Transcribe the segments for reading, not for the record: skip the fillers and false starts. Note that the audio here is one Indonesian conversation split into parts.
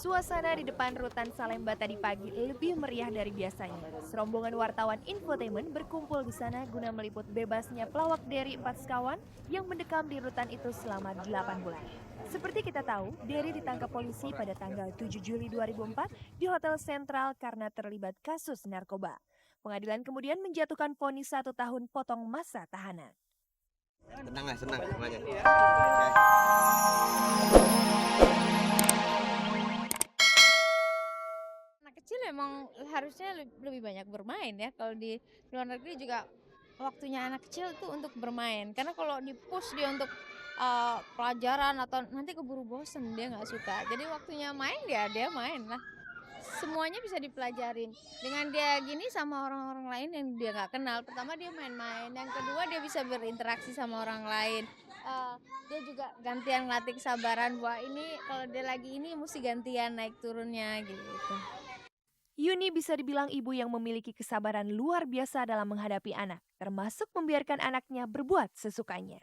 Suasana di depan rutan Salemba tadi pagi lebih meriah dari biasanya. Serombongan wartawan infotainment berkumpul di sana guna meliput bebasnya pelawak Derry Empat Sekawan yang mendekam di rutan itu selama 8 bulan. Seperti kita tahu, Derry ditangkap polisi pada tanggal 7 Juli 2004 di Hotel Sentral karena terlibat kasus narkoba. Pengadilan kemudian menjatuhkan vonis 1 tahun potong masa tahanan. Tenang lah, senang aja. Anak kecil emang harusnya lebih banyak bermain ya. Kalau di luar negeri juga waktunya anak kecil itu untuk bermain. Karena kalau di-push dia untuk pelajaran atau nanti keburu bosen, dia nggak suka. Jadi waktunya main dia main lah. Semuanya bisa dipelajarin. Dengan dia gini sama orang-orang lain yang dia nggak kenal. Pertama dia main-main, yang kedua dia bisa berinteraksi sama orang lain. Dia juga gantian ngelatih kesabaran bahwa ini kalau dia lagi ini mesti gantian naik turunnya gitu. Yuni bisa dibilang ibu yang memiliki kesabaran luar biasa dalam menghadapi anak, termasuk membiarkan anaknya berbuat sesukanya.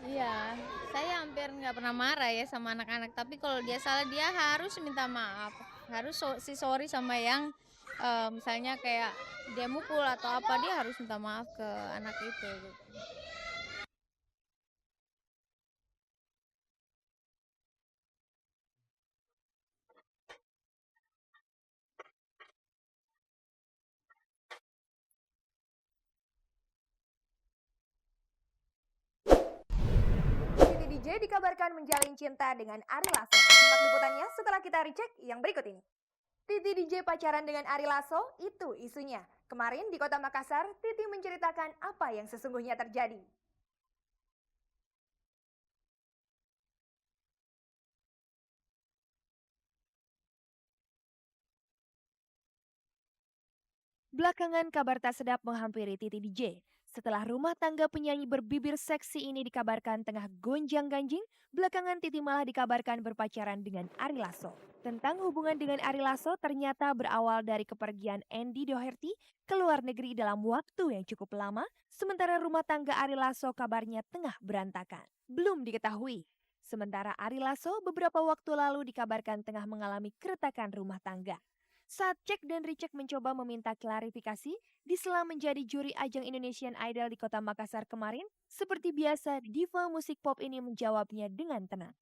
Iya, saya hampir nggak pernah marah ya sama anak-anak. Tapi kalau dia salah dia harus minta maaf, harus sorry sama yang misalnya kayak dia mukul atau apa dia harus minta maaf ke anak itu. Gitu. Titi DJ dikabarkan menjalin cinta dengan Ari Lasso. Simak liputannya setelah kita recheck yang berikut ini. Titi DJ pacaran dengan Ari Lasso, itu isunya. Kemarin di kota Makassar, Titi menceritakan apa yang sesungguhnya terjadi. Belakangan kabar tak sedap menghampiri Titi DJ. Setelah rumah tangga penyanyi berbibir seksi ini dikabarkan tengah gonjang-ganjing, belakangan Titi malah dikabarkan berpacaran dengan Ari Lasso. Tentang hubungan dengan Ari Lasso ternyata berawal dari kepergian Andy Doherty ke luar negeri dalam waktu yang cukup lama, sementara rumah tangga Ari Lasso kabarnya tengah berantakan. Belum diketahui. Sementara Ari Lasso beberapa waktu lalu dikabarkan tengah mengalami keretakan rumah tangga. Saat cek dan recheck mencoba meminta klarifikasi, di sela menjadi juri ajang Indonesian Idol di kota Makassar kemarin, seperti biasa diva musik pop ini menjawabnya dengan tenang.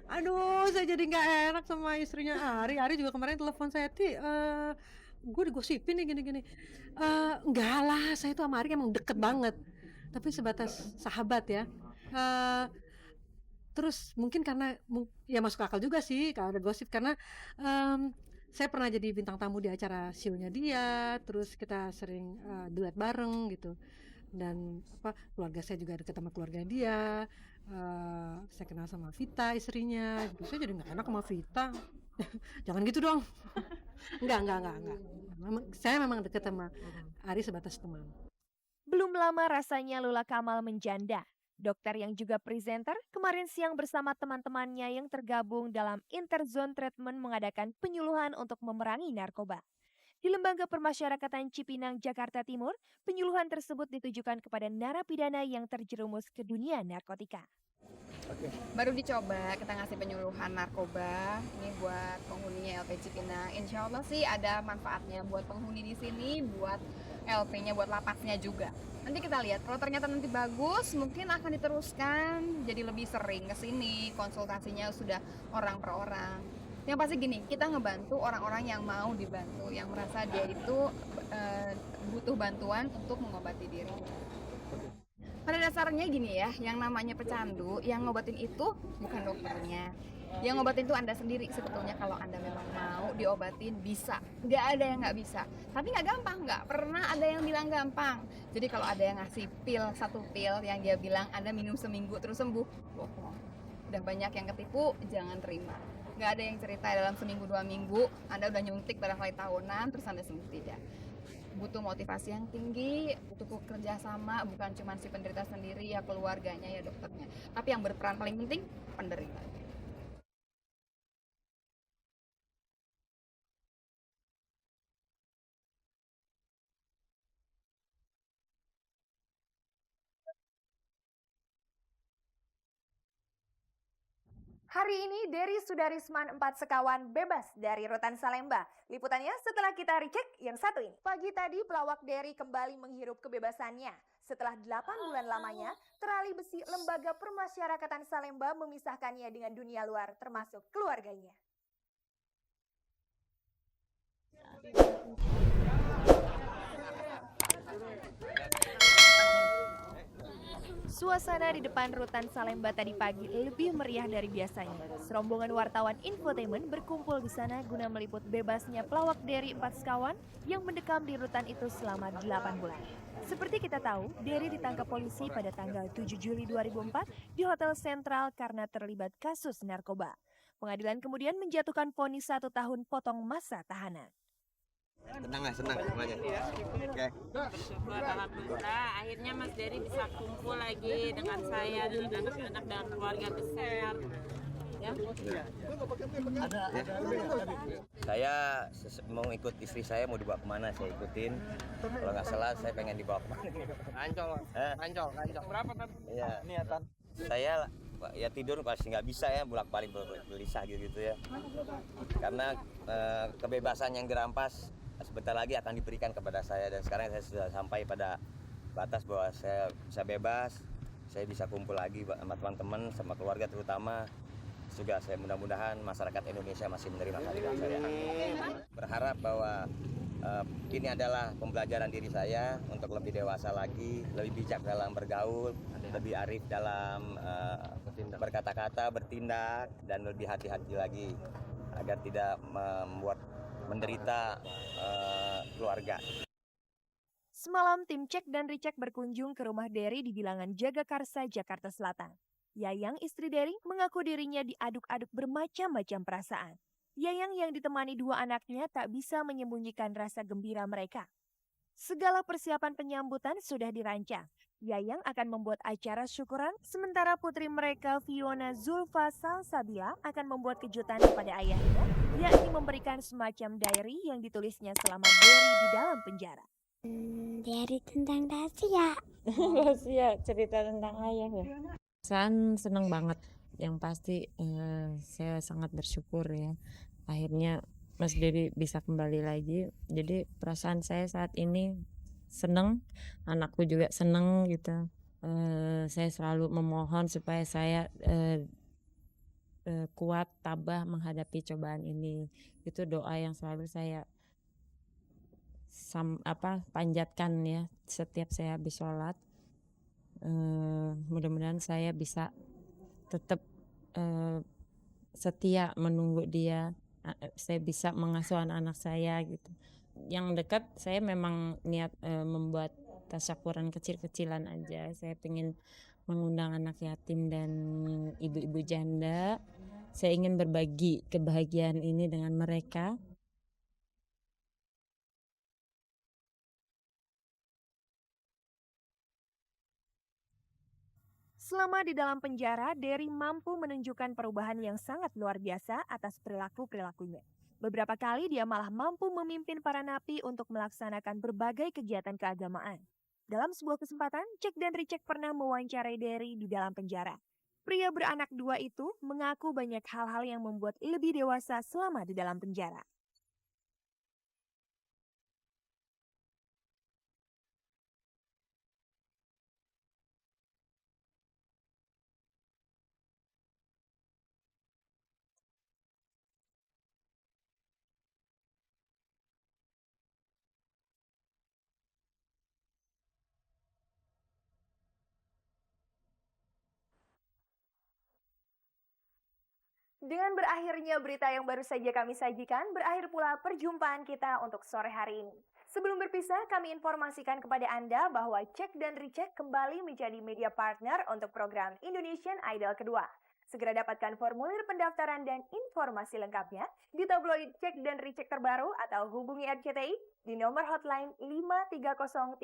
Aduh, saya jadi nggak enak sama istrinya Ari. Ari juga kemarin telepon saya, "Ti, gue digosipin nih gini-gini." Enggak lah, saya tuh sama Ari emang deket banget, tapi sebatas sahabat ya. Eee, Terus mungkin karena ya masuk akal juga sih kalau ada gosip karena, mmm, saya pernah jadi bintang tamu di acara show-nya dia, terus kita sering, duet bareng gitu. Dan keluarga saya juga deket sama keluarga dia, saya kenal sama Vita istrinya gitu, saya jadi nggak enak sama Vita. Jangan gitu dong. Enggak, saya memang deket sama Ari sebatas teman. Belum lama rasanya Lula Kamal menjanda. Dokter yang juga presenter kemarin siang bersama teman-temannya yang tergabung dalam Interzone Treatment mengadakan penyuluhan untuk memerangi narkoba. Di Lembaga Permasyarakatan Cipinang, Jakarta Timur, penyuluhan tersebut ditujukan kepada narapidana yang terjerumus ke dunia narkotika. Baru dicoba kita ngasih penyuluhan narkoba ini buat penghuninya LP Cipinang. Insya Allah sih ada manfaatnya buat penghuni di sini, buat LP-nya, buat lapasnya juga. Nanti kita lihat kalau ternyata nanti bagus, mungkin akan diteruskan jadi lebih sering ke sini, konsultasinya sudah orang per orang. Yang pasti gini, kita ngebantu orang-orang yang mau dibantu, yang merasa dia itu butuh bantuan untuk mengobati diri. Pada dasarnya gini ya, yang namanya pecandu, yang ngobatin itu bukan dokternya. Yang ngobatin itu Anda sendiri sebetulnya. Kalau Anda memang mau diobatin, bisa. Nggak ada yang nggak bisa. Tapi nggak gampang, nggak pernah ada yang bilang gampang. Jadi kalau ada yang ngasih satu pil yang dia bilang Anda minum seminggu terus sembuh, bohong. Udah banyak yang ketipu, jangan terima. Nggak ada yang cerita dalam seminggu 2 minggu, Anda udah nyuntik barangkali tahunan, terus Anda sembuh, tidak. Butuh motivasi yang tinggi, butuh kerja sama, bukan cuma si penderita sendiri, ya keluarganya, ya dokternya. Tapi yang berperan paling penting, penderita. Hari ini Dery Sudarisman 4 sekawan bebas dari rutan Salemba. Liputannya setelah kita recheck yang satu ini. Pagi tadi pelawak Dery kembali menghirup kebebasannya. Setelah 8 bulan lamanya, terali besi Lembaga Permasyarakatan Salemba memisahkannya dengan dunia luar termasuk keluarganya. Suasana di depan rutan Salemba tadi pagi lebih meriah dari biasanya. Serombongan wartawan infotainment berkumpul di sana guna meliput bebasnya pelawak Dery 4 sekawan yang mendekam di rutan itu selama 8 bulan. Seperti kita tahu, Dery ditangkap polisi pada tanggal 7 Juli 2004 di Hotel Sentral karena terlibat kasus narkoba. Pengadilan kemudian menjatuhkan vonis 1 tahun potong masa tahanan. Senang semuanya. Oke. Bersyukur alhamdulillah akhirnya Mas Dery bisa kumpul lagi dengan saya, dengan anak-anak dan keluarga besar. Ya. Saya mau ikut istri saya, mau dibawa kemana saya ikutin. Kalau nggak salah saya pengen dibawa kemana. Ancol. Berapa tadi? Iya. Niatan. Saya ya tidur pasti nggak bisa ya, bolak-balik gelisah gitu ya. Karena kebebasan yang dirampas sebentar lagi akan diberikan kepada saya, dan sekarang saya sudah sampai pada batas bahwa saya bisa bebas, saya bisa kumpul lagi sama teman-teman, sama keluarga terutama. Juga saya mudah-mudahan masyarakat Indonesia masih menerima kehadiran saya. Berharap bahwa ini adalah pembelajaran diri saya untuk lebih dewasa lagi, lebih bijak dalam bergaul, lebih arif dalam berkata-kata, bertindak, dan lebih hati-hati lagi agar tidak membuat menderita keluarga. Semalam tim cek dan recheck berkunjung ke rumah Dery di bilangan Jagakarsa, Jakarta Selatan. Yayang istri Dery mengaku dirinya diaduk-aduk bermacam-macam perasaan. Yayang yang ditemani 2 anaknya tak bisa menyembunyikan rasa gembira mereka. Segala persiapan penyambutan sudah dirancang. Yayang akan membuat acara syukuran, sementara putri mereka Fiona Zulfa Salsabila akan membuat kejutan kepada ayahnya, yakni memberikan semacam diary yang ditulisnya selama Dery di dalam penjara. Diary tentang rahasia. Rahasia cerita tentang ayah ya. Senang banget. Yang pasti saya sangat bersyukur ya. Akhirnya Mas Dery bisa kembali lagi. Jadi perasaan saya saat ini seneng, anakku juga seneng gitu. Saya selalu memohon supaya saya kuat, tabah menghadapi cobaan ini. Itu doa yang selalu saya panjatkan ya setiap saya habis sholat. Mudah-mudahan saya bisa tetap setia menunggu dia. Saya bisa mengasuh anak-anak saya gitu. Yang dekat saya memang niat membuat tasyakuran kecil-kecilan aja. Saya pengen mengundang anak yatim dan ibu-ibu janda. Saya ingin berbagi kebahagiaan ini dengan mereka. Selama di dalam penjara, Dery mampu menunjukkan perubahan yang sangat luar biasa atas perilakunya. Beberapa kali dia malah mampu memimpin para napi untuk melaksanakan berbagai kegiatan keagamaan. Dalam sebuah kesempatan, Cek dan Recheck pernah mewawancarai Dery di dalam penjara. Pria beranak 2 itu mengaku banyak hal-hal yang membuat lebih dewasa selama di dalam penjara. Dengan berakhirnya berita yang baru saja kami sajikan, berakhir pula perjumpaan kita untuk sore hari ini. Sebelum berpisah, kami informasikan kepada Anda bahwa Cek dan Recheck kembali menjadi media partner untuk program Indonesian Idol kedua. Segera dapatkan formulir pendaftaran dan informasi lengkapnya di tabloid Cek dan Recheck terbaru atau hubungi RCTI di nomor hotline 5303550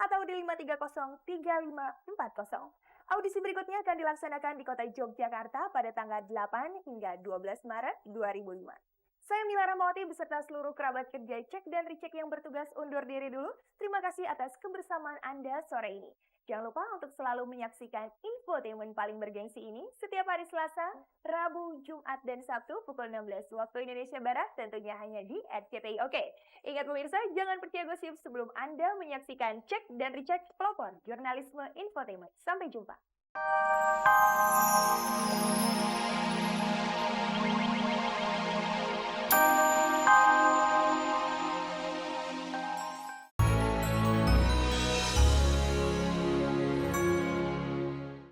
atau di 5303540. Audisi berikutnya akan dilaksanakan di kota Yogyakarta pada tanggal 8 hingga 12 Maret 2005. Saya Mila Ramawati beserta seluruh kerabat kerja Cek dan Recheck yang bertugas undur diri dulu. Terima kasih atas kebersamaan Anda sore ini. Jangan lupa untuk selalu menyaksikan infotainment paling bergengsi ini setiap hari Selasa, Rabu, Jumat, dan Sabtu pukul 16 waktu Indonesia Barat, tentunya hanya di RCTI. Oke, ingat pemirsa, jangan percaya gosip sebelum Anda menyaksikan Cek dan Recheck pelopor jurnalisme infotainment. Sampai jumpa.